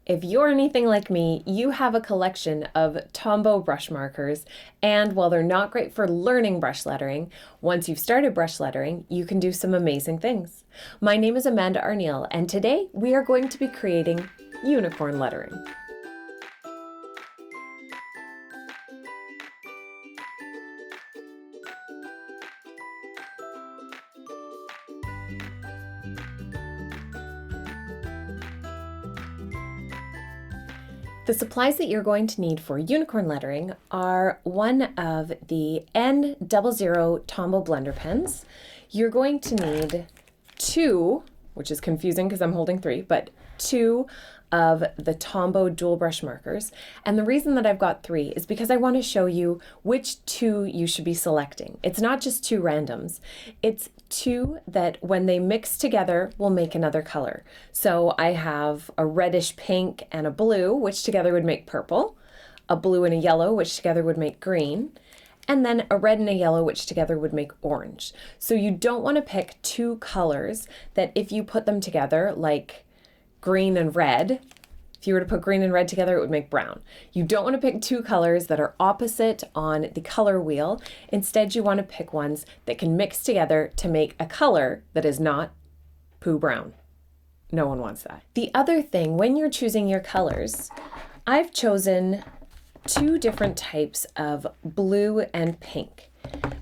If you're anything like me, you have a collection of Tombow brush markers, and while they're not great for learning brush lettering, once you've started brush lettering, you can do some amazing things. My name is Arneill, and today we are going to be creating unicorn lettering. The supplies that you're going to need for unicorn lettering are one of the N00 Tombow blender pens. You're going to need two, which is confusing because I'm holding three, but two of the Tombow Dual Brush markers. And the reason that I've got three is because I want to show you which two you should be selecting. It's not just two randoms. It's two that when they mix together will make another color. So I have a reddish pink and a blue, which together would make purple, a blue and a yellow, which together would make green, and then a red and a yellow, which together would make orange. So you don't want to pick two colors that if you put them together, like green and red, if you were to put green and red together, it would make brown. You don't want to pick two colors that are opposite on the color wheel. Instead, you want to pick ones that can mix together to make a color that is not poo brown. No one wants that. The other thing, when you're choosing your colors, I've chosen two different types of blue and pink.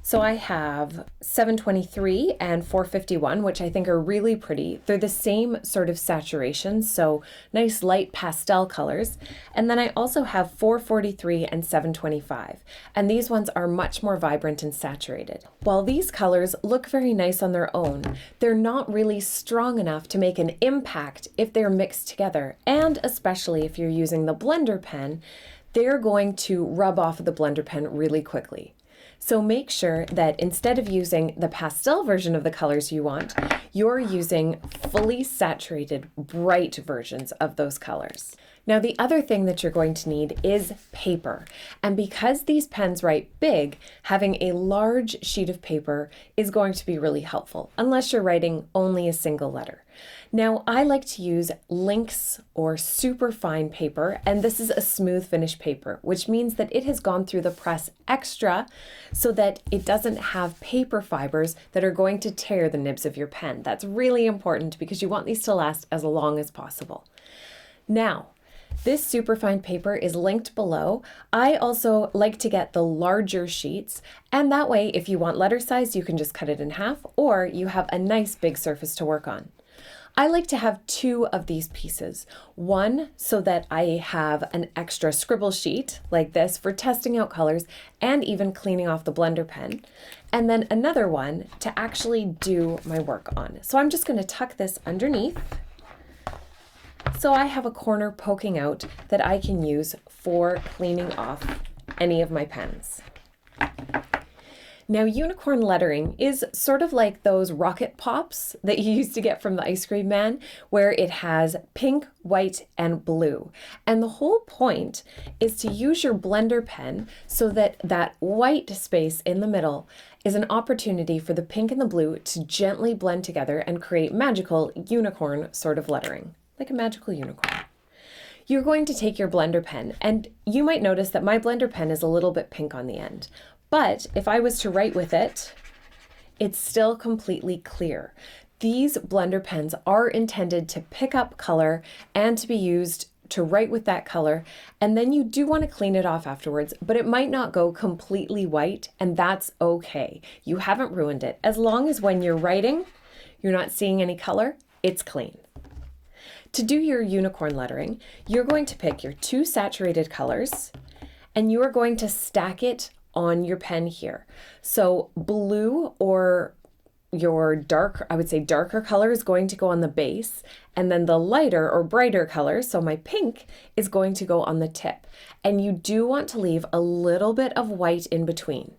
So I have 723 and 451, which I think are really pretty. They're the same sort of saturation, so nice light pastel colors. And then I also have 443 and 725, and these ones are much more vibrant and saturated. While these colors look very nice on their own, they're not really strong enough to make an impact if they're mixed together, and especially if you're using the blender pen, they're going to rub off of the blender pen really quickly. So make sure that instead of using the pastel version of the colors you want, you're using fully saturated, bright versions of those colors. Now, the other thing that you're going to need is paper. And because these pens write big, having a large sheet of paper is going to be really helpful, unless you're writing only a single letter. Now, I like to use Lynx or super fine paper, and this is a smooth finish paper, which means that it has gone through the press extra so that it doesn't have paper fibers that are going to tear the nibs of your pen. That's really important because you want these to last as long as possible. Now, this superfine paper is linked below. I also like to get the larger sheets, and that way if you want letter size, you can just cut it in half, or you have a nice big surface to work on. I like to have two of these pieces. One so that I have an extra scribble sheet like this for testing out colors and even cleaning off the blender pen. And then another one to actually do my work on. So I'm just going to tuck this underneath. So I have a corner poking out that I can use for cleaning off any of my pens. Now, unicorn lettering is sort of like those rocket pops that you used to get from the ice cream man, where it has pink, white, and blue. And the whole point is to use your blender pen so that that white space in the middle is an opportunity for the pink and the blue to gently blend together and create magical unicorn sort of lettering, like a magical unicorn. You're going to take your blender pen, and you might notice that my blender pen is a little bit pink on the end. But if I was to write with it, it's still completely clear. These blender pens are intended to pick up color and to be used to write with that color, and then you do want to clean it off afterwards, but it might not go completely white, and that's okay. You haven't ruined it. As long as when you're writing, you're not seeing any color, it's clean. To do your unicorn lettering, you're going to pick your two saturated colors, and you are going to stack it on your pen here. So blue or your dark, I would say darker color is going to go on the base, and then the lighter or brighter color, so my pink, is going to go on the tip. And you do want to leave a little bit of white in between.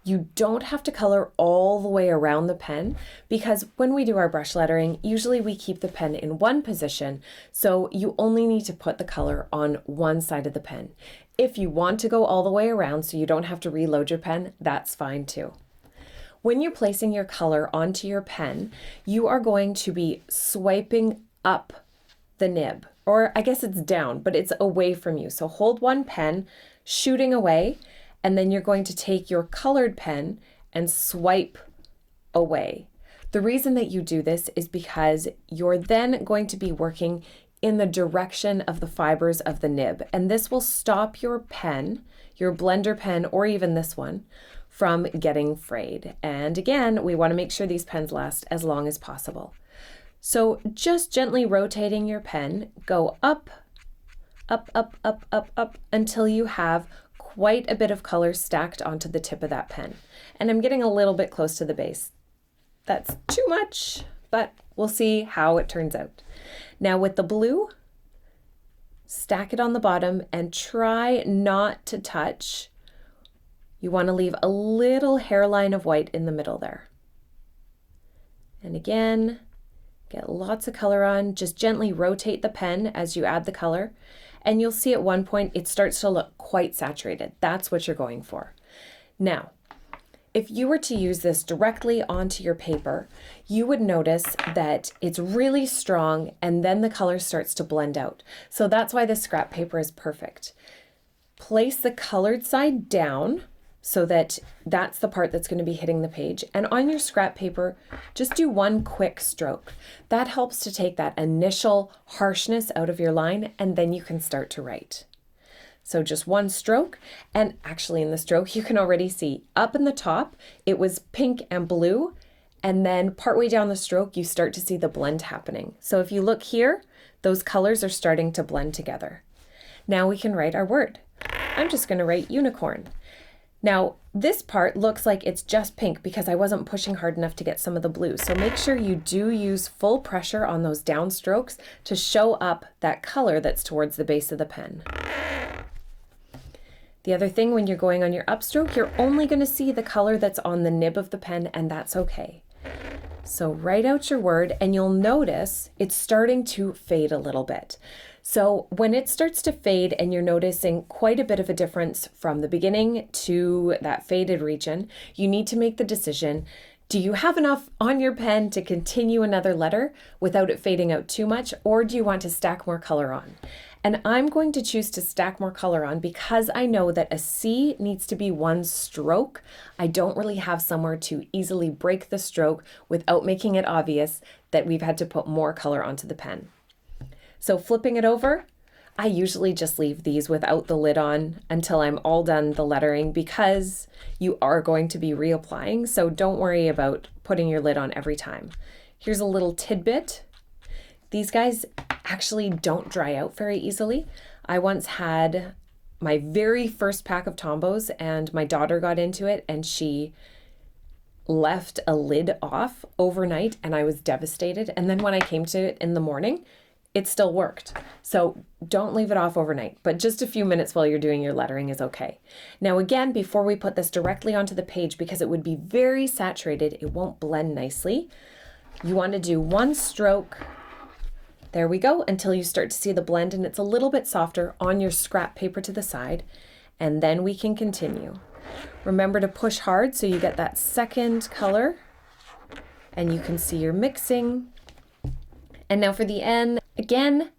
You don't have to color all the way around the pen because when we do our brush lettering, usually we keep the pen in one position, so you only need to put the color on one side of the pen. If you want to go all the way around so you don't have to reload your pen, that's fine too. When you're placing your color onto your pen, you are going to be swiping up the nib. or I guess it's down, but it's away from you. So hold one pen, shooting away, and then you're going to take your colored pen and swipe away. The reason that you do this is because you're then going to be working in the direction of the fibers of the nib, and this will stop your pen, your blender pen, or even this one, from getting frayed. And again, we want to make sure these pens last as long as possible. So just gently rotating your pen, go up, up, up, up, up, up, until you have quite a bit of color stacked onto the tip of that pen. And I'm getting a little bit close to the base. That's too much, but we'll see how it turns out. Now with the blue, stack it on the bottom and try not to touch. You want to leave a little hairline of white in the middle there. And again, get lots of color on. Just gently rotate the pen as you add the color. And you'll see at one point it starts to look quite saturated. That's what you're going for. Now, if you were to use this directly onto your paper, you would notice that it's really strong and then the color starts to blend out. So that's why the scrap paper is perfect. Place the colored side down so that that's the part that's going to be hitting the page. And on your scrap paper, just do one quick stroke. That helps to take that initial harshness out of your line, and then you can start to write. So just one stroke, and actually in the stroke you can already see up in the top it was pink and blue, and then partway down the stroke you start to see the blend happening. So if you look here, those colors are starting to blend together. Now we can write our word. I'm just going to write unicorn. Now this part looks like it's just pink because I wasn't pushing hard enough to get some of the blue. So make sure you do use full pressure on those down strokes to show up that color that's towards the base of the pen. The other thing, when you're going on your upstroke, you're only going to see the color that's on the nib of the pen, and that's okay. So write out your word, and you'll notice it's starting to fade a little bit. So when it starts to fade and you're noticing quite a bit of a difference from the beginning to that faded region, you need to make the decision, do you have enough on your pen to continue another letter without it fading out too much, or do you want to stack more color on? And I'm going to choose to stack more color on because I know that a C needs to be one stroke. I don't really have somewhere to easily break the stroke without making it obvious that we've had to put more color onto the pen. So flipping it over, I usually just leave these without the lid on until I'm all done the lettering because you are going to be reapplying, so don't worry about putting your lid on every time. Here's a little tidbit. These guys actually don't dry out very easily. I once had my very first pack of Tombows and my daughter got into it and she left a lid off overnight and I was devastated. And then when I came to it in the morning, it still worked. So don't leave it off overnight, but just a few minutes while you're doing your lettering is okay. Now again, before we put this directly onto the page, because it would be very saturated, it won't blend nicely. You want to do one stroke. There we go, until you start to see the blend and it's a little bit softer on your scrap paper to the side, and then we can continue. Remember to push hard so you get that second color and you can see you're mixing. And now for the N, again,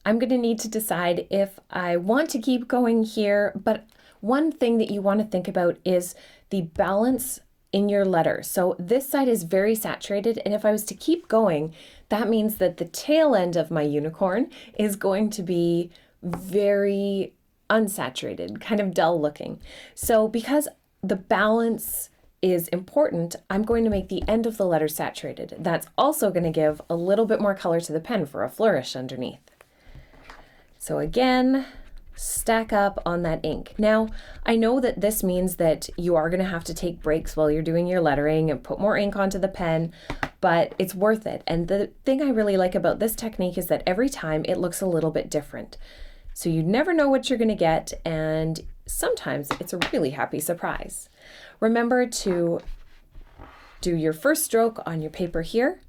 I'm going to need to decide if I want to keep going here, but one thing that you want to think about is the balance in your letter. So this side is very saturated, and if I was to keep going, that means that the tail end of my unicorn is going to be very unsaturated, kind of dull looking. So because the balance is important, I'm going to make the end of the letter saturated. That's also going to give a little bit more color to the pen for a flourish underneath. So again, stack up on that ink. Now, I know that this means that you are going to have to take breaks while you're doing your lettering and put more ink onto the pen, but it's worth it. And the thing I really like about this technique is that every time it looks a little bit different. So you never know what you're going to get, and sometimes it's a really happy surprise. Remember to do your first stroke on your paper here,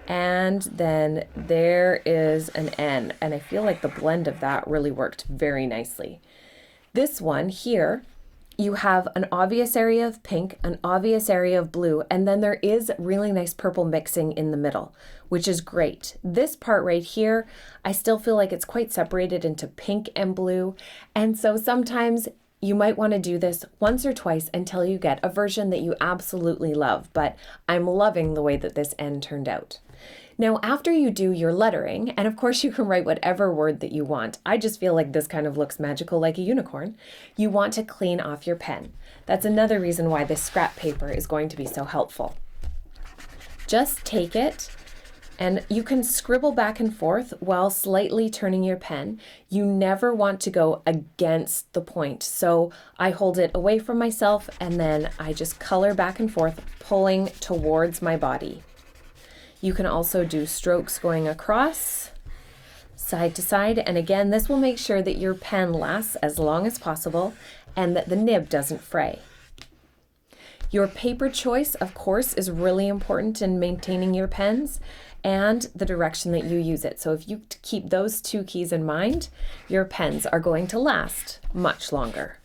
and then there is an N, and I feel like the blend of that really worked very nicely. This one here you have an obvious area of pink, an obvious area of blue, and then there is really nice purple mixing in the middle, which is great. This part right here, I still feel like it's quite separated into pink and blue, and so sometimes you might want to do this once or twice until you get a version that you absolutely love, but I'm loving the way that this end turned out. Now, after you do your lettering, and of course you can write whatever word that you want, I just feel like this kind of looks magical like a unicorn, you want to clean off your pen. That's another reason why this scrap paper is going to be so helpful. Just take it, and you can scribble back and forth while slightly turning your pen. You never want to go against the point. So I hold it away from myself, and then I just color back and forth, pulling towards my body. You can also do strokes going across, side to side, and again, this will make sure that your pen lasts as long as possible and that the nib doesn't fray. Your paper choice, of course, is really important in maintaining your pens and the direction that you use it. So if you keep those two keys in mind, your pens are going to last much longer.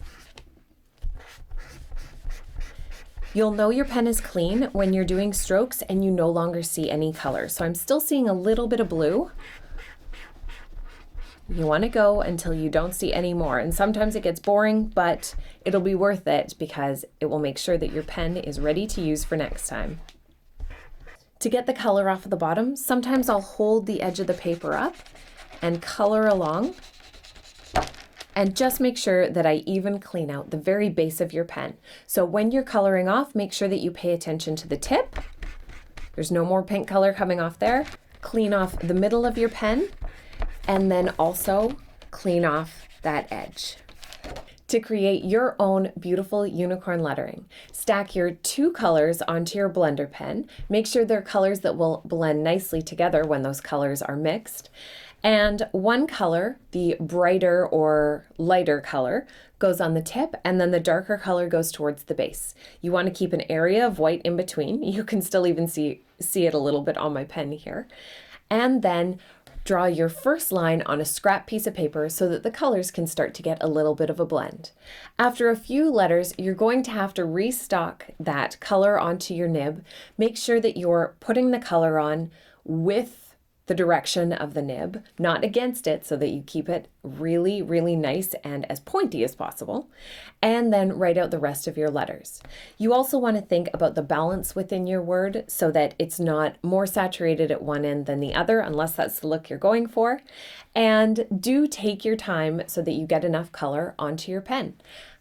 You'll know your pen is clean when you're doing strokes and you no longer see any color. So I'm still seeing a little bit of blue. You want to go until you don't see any more. And sometimes it gets boring, but it'll be worth it because it will make sure that your pen is ready to use for next time. To get the color off of the bottom, sometimes I'll hold the edge of the paper up and color along. And just make sure that I even clean out the very base of your pen. So when you're coloring off, make sure that you pay attention to the tip. There's no more pink color coming off there. Clean off the middle of your pen, and then also clean off that edge. To create your own beautiful unicorn lettering, stack your two colors onto your blender pen. Make sure they're colors that will blend nicely together when those colors are mixed. And one color, the brighter or lighter color, goes on the tip, and then the darker color goes towards the base. You want to keep an area of white in between. You can still even see it a little bit on my pen here. And then draw your first line on a scrap piece of paper so that the colors can start to get a little bit of a blend. After a few letters, you're going to have to restock that color onto your nib. Make sure that you're putting the color on with the direction of the nib, not against it, so that you keep it really, really nice and as pointy as possible, and then write out the rest of your letters. You also want to think about the balance within your word so that it's not more saturated at one end than the other, unless that's the look you're going for, and do take your time so that you get enough color onto your pen.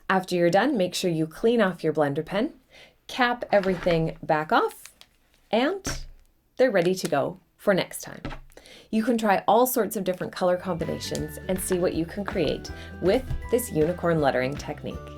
After you're done, make sure you clean off your blender pen, cap everything back off, and they're ready to go for next time. You can try all sorts of different color combinations and see what you can create with this unicorn lettering technique.